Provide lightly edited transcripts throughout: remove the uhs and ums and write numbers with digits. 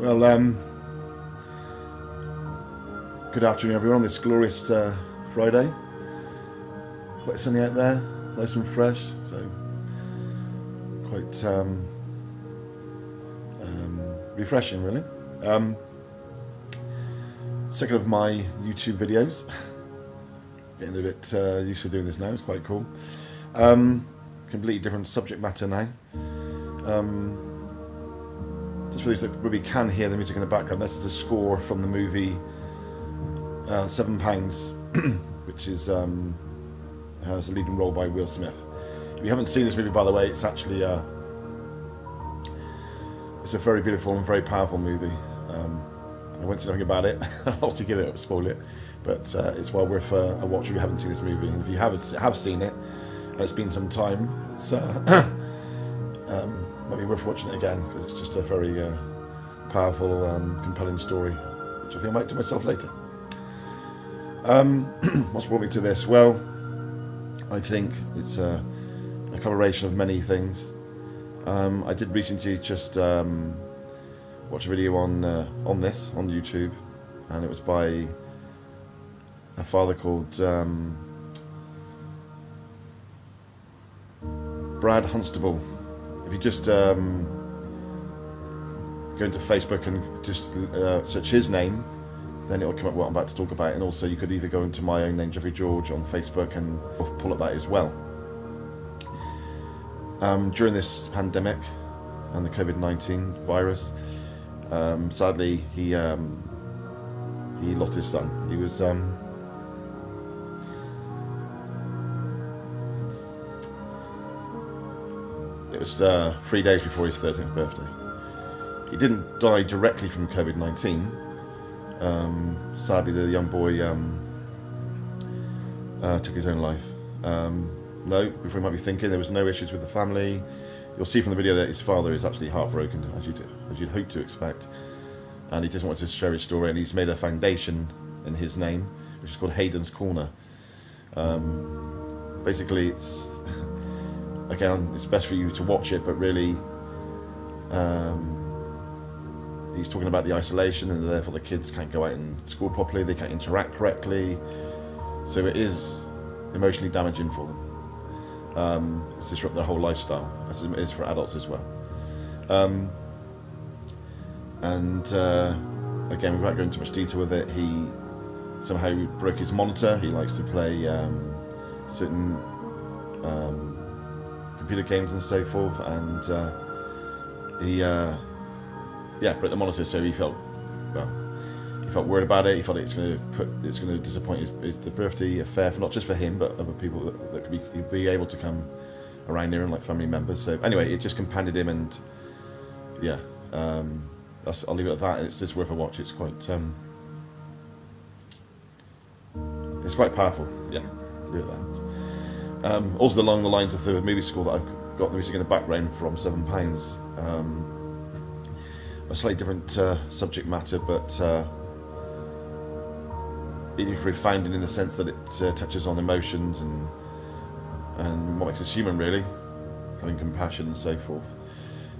Well, good afternoon, everyone, on this glorious Friday. Quite sunny out there, nice and fresh, so quite refreshing, really. Second of my YouTube videos. Getting a bit used to doing this now, it's quite cool. Completely different subject matter now. Just for those that maybe can hear the music in the background, this is the score from the movie £7, which is has a leading role by Will Smith. If you haven't seen this movie, by the way, it's actually it's a very beautiful and very powerful movie. I won't say nothing about it. I'll also give it, spoil it, but it's well worth a watch if you haven't seen this movie. And if you have seen it, and it's been some time, it's might be worth watching it again, because it's just a very powerful and compelling story, which I think I might do myself later. What's brought me to this? Well, I think it's a collaboration of many things. I did recently just watch a video on this on YouTube, and it was by a father called Brad Hunstable. If you just go into Facebook and just search his name, then it'll come up what I'm about to talk about. And also you could either go into my own name, Jeffrey George, on Facebook and pull up that as well. During this pandemic and the COVID-19 virus, sadly he lost his son. He was it was 3 days before his 13th birthday. He didn't die directly from COVID-19. Sadly, the young boy took his own life. No, before you might be thinking, there was no issues with the family. You'll see from the video that his father is actually heartbroken, as you'd hope to expect, and he just wanted to share his story, and he's made a foundation in his name, which is called Hayden's Corner. Basically, it's again, it's best for you to watch it, but really, he's talking about the isolation, and therefore the kids can't go out in school properly, they can't interact correctly, so it is emotionally damaging for them. It's disrupt their whole lifestyle, as it is for adults as well. Again, without going into much detail with it, he somehow broke his monitor. He likes to play certain computer games and so forth, and he broke the monitor, so he felt worried about it. He thought it's going to disappoint the birthday affair, for not just for him, but other people that could be able to come around there, and like family members. So anyway, it just compounded him, and yeah, I'll leave it at that. It's just worth a watch. It's quite powerful. Yeah, leave it at that. Also along the lines of the movie score that I've got the music in the background from £7. A slightly different subject matter, but equally founding in the sense that it touches on emotions and what makes us human, really, having compassion and so forth.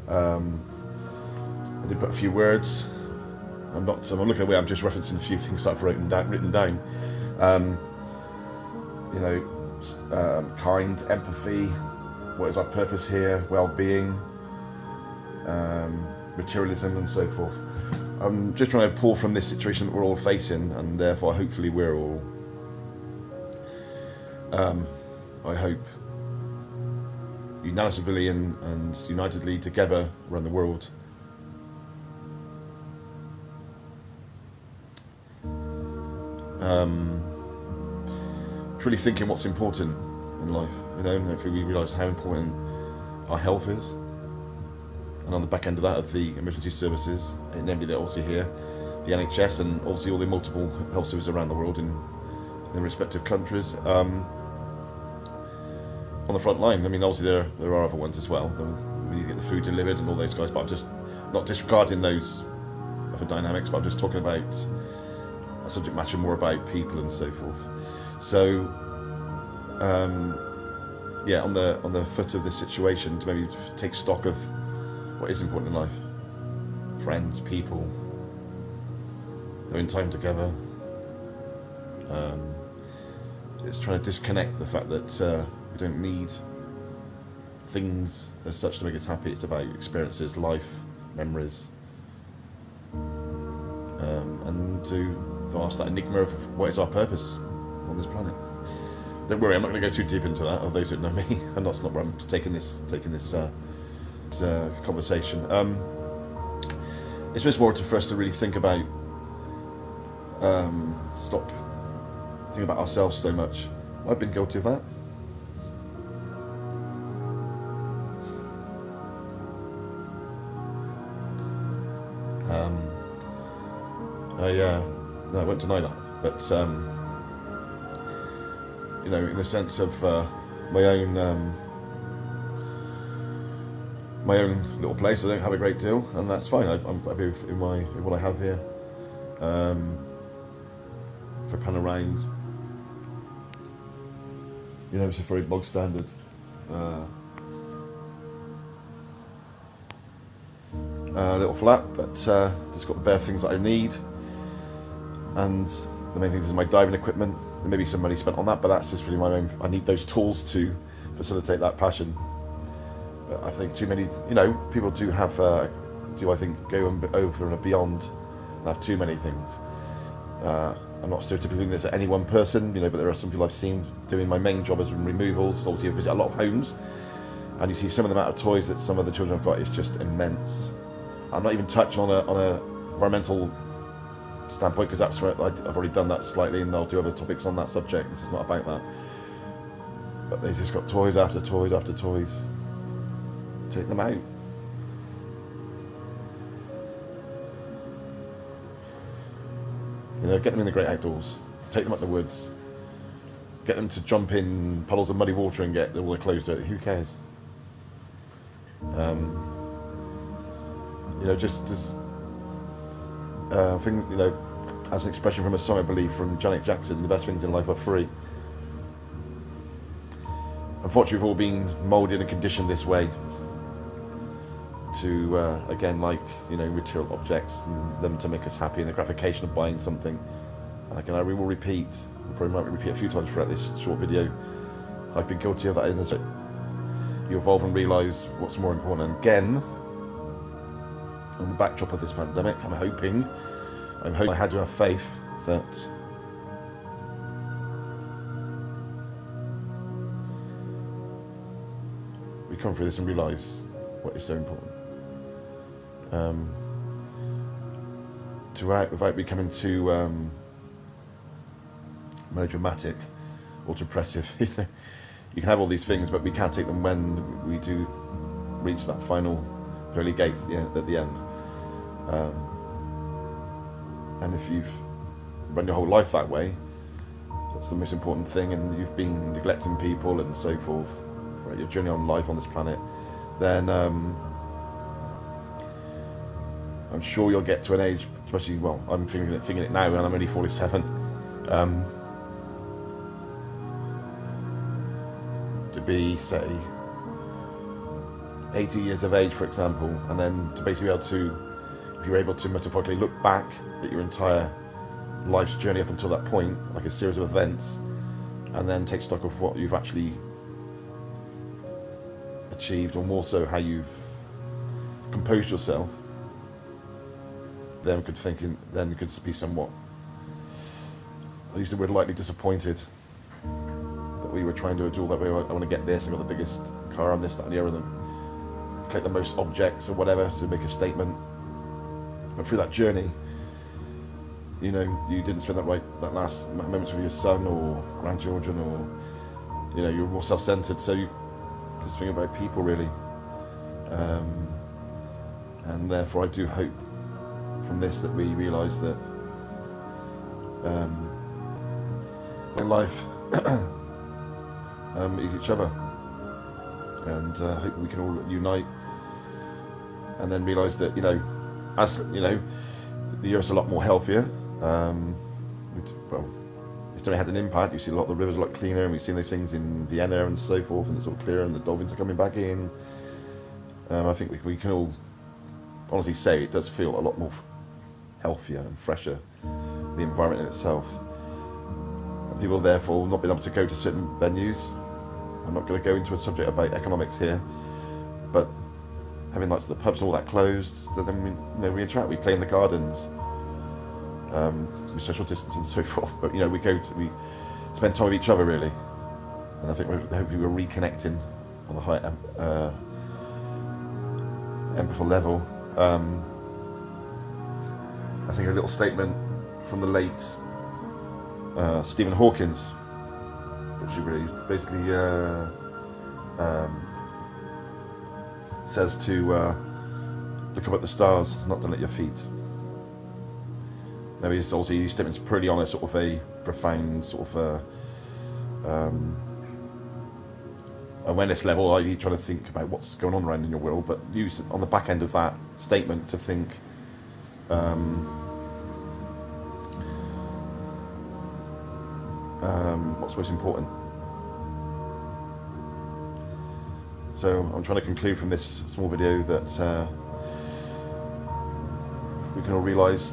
I did put a few words. I'm looking away. I'm just referencing a few things that I've written down. Kind, empathy. What is our purpose here? Well-being. Materialism and so forth. I'm just trying to pull from this situation that we're all facing, and therefore hopefully we're all, I hope, unanimously and unitedly together around the world, truly thinking what's important in life, and hopefully we realise how important our health is. And on the back end of that, of the emergency services, namely they're also here, the NHS, and obviously all the multiple health services around the world in their respective countries, on the front line. I mean, obviously there are other ones as well. We need to get the food delivered and all those guys, but I'm just not disregarding those other dynamics, but I'm just talking about a subject matter more about people and so forth. So yeah, on the foot of this situation, to maybe take stock of what is important in life. friends, people, having time together. It's trying to disconnect the fact that we don't need things as such to make us happy. It's about experiences, life, memories, and to ask that enigma of what is our purpose on this planet. Don't worry, I'm not going to go too deep into that. Of those that know me, and that's not where I'm taking this conversation. It's just more for us to really think about, stop thinking about ourselves so much. I've been guilty of that. No, I won't deny that, but you know, in the sense of my own little place, I don't have a great deal, and that's fine. I'm happy in what I have here. For kind of round, you know, it's a very bog standard. Little flat, but just got the bare things that I need, and the main thing is my diving equipment. There may be some money spent on that, but that's just really my own. I need those tools to facilitate that passion. But I think too many, you know, people do have, I think, go over and beyond and have too many things. I'm not stereotypically doing this at any one person, you know, but there are some people I've seen doing. My main job is removals. Obviously, I visit a lot of homes, and you see some of the amount of toys that some of the children have got is just immense. I'm not even touching on a environmental standpoint, because that's where I've already done that slightly, and I'll do other topics on that subject. This is not about that. But they've just got toys after toys after toys. Take them out. You know, get them in the great outdoors. Take them up the woods. Get them to jump in puddles of muddy water and get all their clothes dirty. Who cares? You know, just thing. You know, as an expression from a song, I believe, from Janet Jackson: "The best things in life are free." Unfortunately, we've all been moulded and conditioned this way to, again, like, you know, material objects and them to make us happy, and the gratification of buying something. And again, I will repeat, I probably might repeat a few times throughout this short video, I've been guilty of that in this. You evolve and realise what's more important. And again, on the backdrop of this pandemic, I'm hoping I had to have faith that we come through this and realise what is so important. Without becoming too melodramatic or depressive. You can have all these things, but we can't take them when we do reach that final pearly gate at the end. And if you've run your whole life that way, that's the most important thing, and you've been neglecting people and so forth throughout your journey on life on this planet, then I'm sure you'll get to an age, especially, well, I'm thinking it now, and I'm only 47, to be, say, 80 years of age, for example, and then to basically be able to, if you're able to metaphorically look back at your entire life's journey up until that point, like a series of events, and then take stock of what you've actually achieved, or more so how you've composed yourself, then you could be somewhat, I use the word lightly, disappointed that we were trying to do all that way. I want to get this, I got the biggest car on this, that and the other, and collect the most objects or whatever to make a statement. But through that journey, you know, you didn't spend that last moments with your son or grandchildren, or, you know, you're more self-centered, so you just think about people, really. And therefore I do hope from this that we realise that in life is each other, and hope we can all unite, and then realise that, you know, as you know, the Earth's a lot more healthier. Well, it's only had an impact. You see a lot of the rivers a lot cleaner, and we've seen those things in Vienna and so forth, and it's all clear, and the dolphins are coming back in. I think we can all honestly say it does feel a lot more healthier and fresher, the environment in itself. And people therefore not being able to go to certain venues. I'm not going to go into a subject about economics here, but having like the pubs and all that closed, so then we interact, we play in the gardens, we social distance and so forth. But we we spend time with each other really, and I think hopefully we're reconnecting on a high empathical level. I think a little statement from the late Stephen Hawking, which he really basically says to look up at the stars, not down at your feet. Now he's obviously, these statements pretty on a sort of a profound sort of awareness level. Are you trying to think about what's going on around in your world, but use on the back end of that statement to think what's most important. So I'm trying to conclude from this small video that we can all realise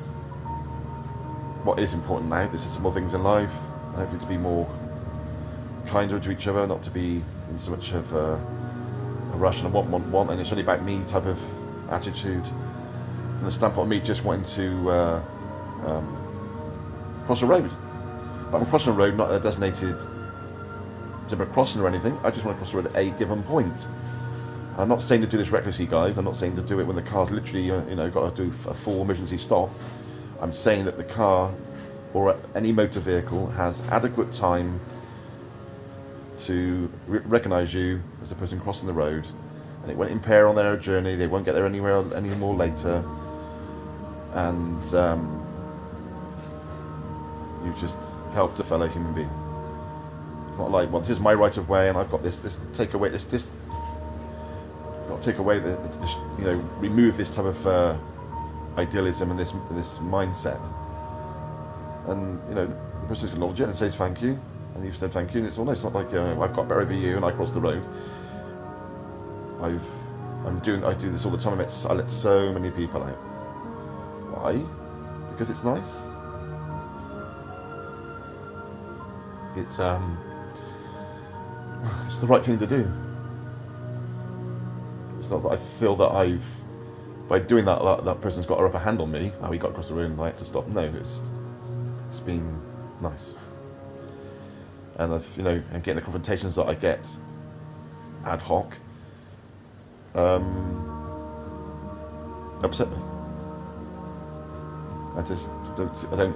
what is important now. This is small things in life. Hopefully to be more kinder to each other, not to be in so much of a rush and a want, and it's only about me type of attitude. From the standpoint of me just wanting to cross a road. But I'm crossing a road, not a designated zebra crossing or anything. I just want to cross the road at a given point. I'm not saying to do this recklessly, guys. I'm not saying to do it when the car's literally, got to do a full emergency stop. I'm saying that the car or any motor vehicle has adequate time to recognise you as a person crossing the road, and it won't impair on their journey. They won't get there any more later, and you've just helped a fellow human being. It's not like, well, this is my right of way, and I've got this. Take away this. Got to take away remove this type of idealism and this mindset. And the person acknowledges it and says thank you, and you've said thank you, and it's almost not like I've got better over you and I crossed the road. I do this all the time. I let so many people out. Why? Because it's nice. It's the right thing to do. It's not that I feel that by doing that person's got her upper hand on me. Oh, he got across the room and I had to stop. No, it's been nice. And and getting the confrontations that I get ad hoc upset me.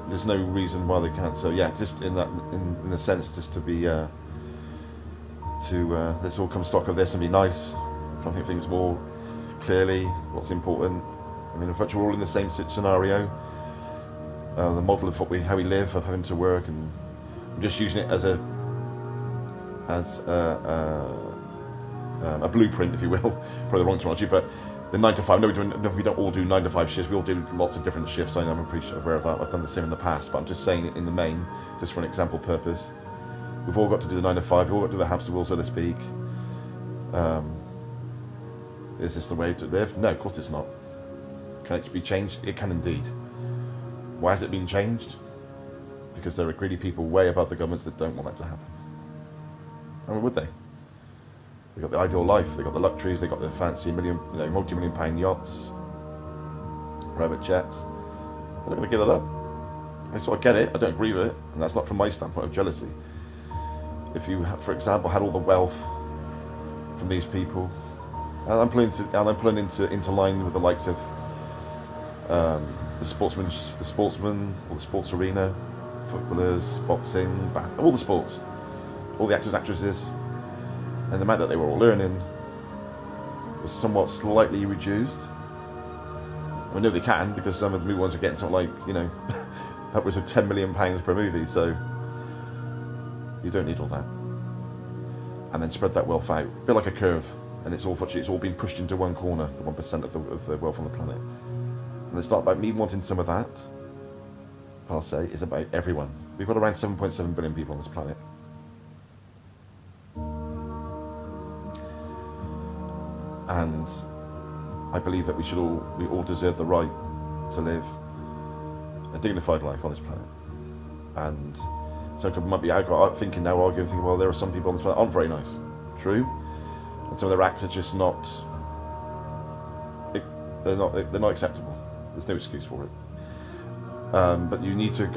There's no reason why they can't. So yeah, just in a sense, just to be let's all come stock of this and be nice. Try and think things more clearly. What's important. I mean, in fact, we're all in the same scenario. The model of how we live, of having to work, and I'm just using it as a blueprint, if you will. Probably the wrong terminology, but the 9 to 5. No, we don't all do 9 to 5 shifts. We all do lots of different shifts. I'm pretty aware of that. I've done the same in the past, but I'm just saying it in the main, just for an example purpose. We've all got to do the 9 to 5. We've all got to do the hamster wheel, so to speak. Is this the way to live? No, of course it's not. Can it be changed? It can indeed. Why has it been changed? Because there are greedy people way above the governments that don't want that to happen. I mean, would they? They got the ideal life. They got the luxuries. They got the fancy multi-million pound yachts, private jets. They're not going to give that up. So I get it. I don't agree with it, and that's not from my standpoint of jealousy. If you, for example, had all the wealth from these people, and I'm pulling into line with the likes of the sportsmen, or the sports arena, footballers, boxing, all the sports, all the actors, actresses, and the amount that they were all earning was somewhat slightly reduced. I know they can, because some of the movie ones are getting something like, upwards of £10 million per movie, so you don't need all that. And then spread that wealth out, a bit like a curve, and it's all been pushed into one corner, the 1% of the wealth on the planet. And it's not about me wanting some of that, per se, it's about everyone. We've got around 7.7 billion people on this planet. And I believe that we all deserve the right to live a dignified life on this planet. And some people might be thinking now, arguing, well, there are some people on this planet aren't very nice. True. And some of their acts are just not. They're not acceptable. There's no excuse for it. But you need to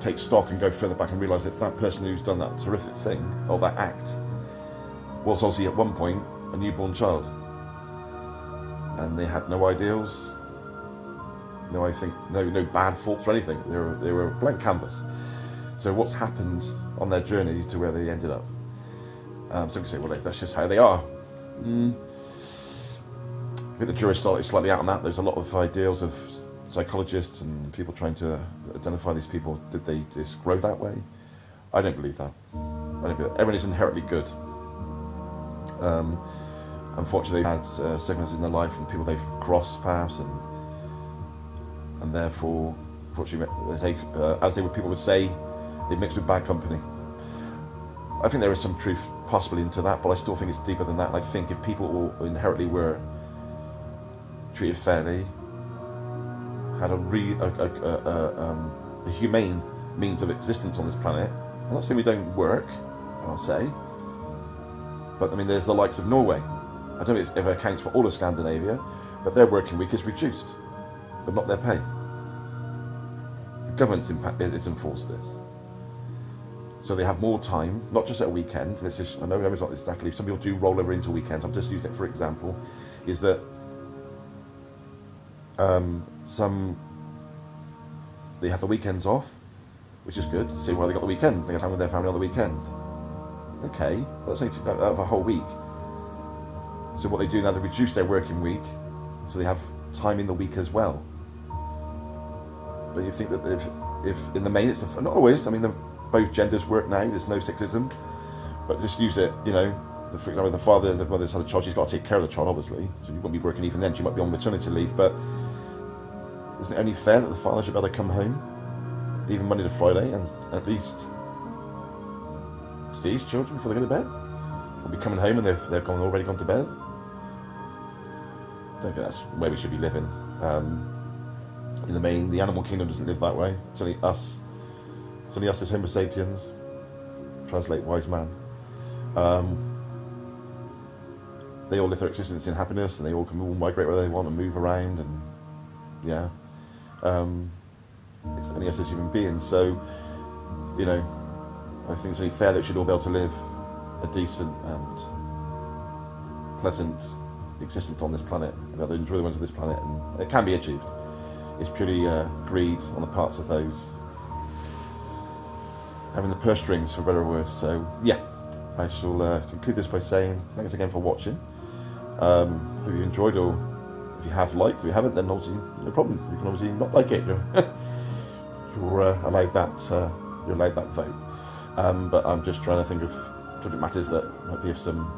take stock and go further back and realise that person who's done that terrific thing, or that act, was obviously at one point a newborn child. And they had no ideals, no bad thoughts or anything. They were a blank canvas. So what's happened on their journey to where they ended up? Some can say, well, that's just how they are. I think the jury's slightly out on that. There's a lot of ideals of psychologists and people trying to identify these people. Did they just grow that way? I don't believe that. Everyone is inherently good. Unfortunately, they've had circumstances in their life and people they've crossed paths, and therefore, unfortunately, as people would say, they mixed with bad company. I think there is some truth possibly into that, but I still think it's deeper than that. And I think if people all inherently were treated fairly, had a humane means of existence on this planet, I'm not saying we don't work, I'll say, but I mean, there's the likes of Norway. I don't know if it ever accounts for all of Scandinavia, but their working week is reduced, but not their pay. The government's is enforced this. So they have more time, not just at a weekend. I know it's not exactly, some people do roll over into weekends. I'm just using it for example, is that they have the weekends off, which is good. You say, well, they got the weekend, they got time with their family on the weekend. Okay, that's out of a whole week. So what they do now, they reduce their working week, so they have time in the week as well. But you think that if in the main, it's not always, I mean, both genders work now, there's no sexism, but just use it, for example, the mother's had a child, she's got to take care of the child, obviously, so you won't be working even then, she might be on maternity leave, but isn't it only fair that the father should be able to come home, even Monday to Friday, and at least see his children before they go to bed? Or be coming home and they've already gone to bed? I don't think that's where we should be living. In the main, the animal kingdom doesn't live that way. It's only us as Homo sapiens, translate wise man. They all live their existence in happiness, and they all can migrate where they want and move around, and it's only us as human beings. So, I think it's only fair that we should all be able to live a decent and pleasant existence on this planet, and be able to enjoy the ones of this planet, and it can be achieved. It's purely greed on the parts of those having the purse strings, for better words. So I shall conclude this by saying thanks again for watching. Hope you enjoyed, or if you have liked, if you haven't, then obviously no problem. You can obviously not like it. You're allowed that vote. But I'm just trying to think of subject matters that might be of some,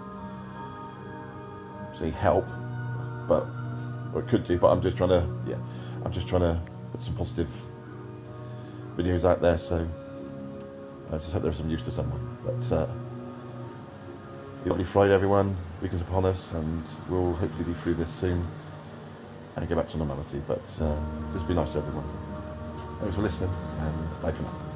say, help, or it could do. But I'm just trying to put some positive videos out there. So I just hope there's some use to someone. But lovely Friday, everyone. Weekend's upon us, and we'll hopefully be through this soon and get back to normality. But just be nice to everyone. Thanks for listening, and bye for now.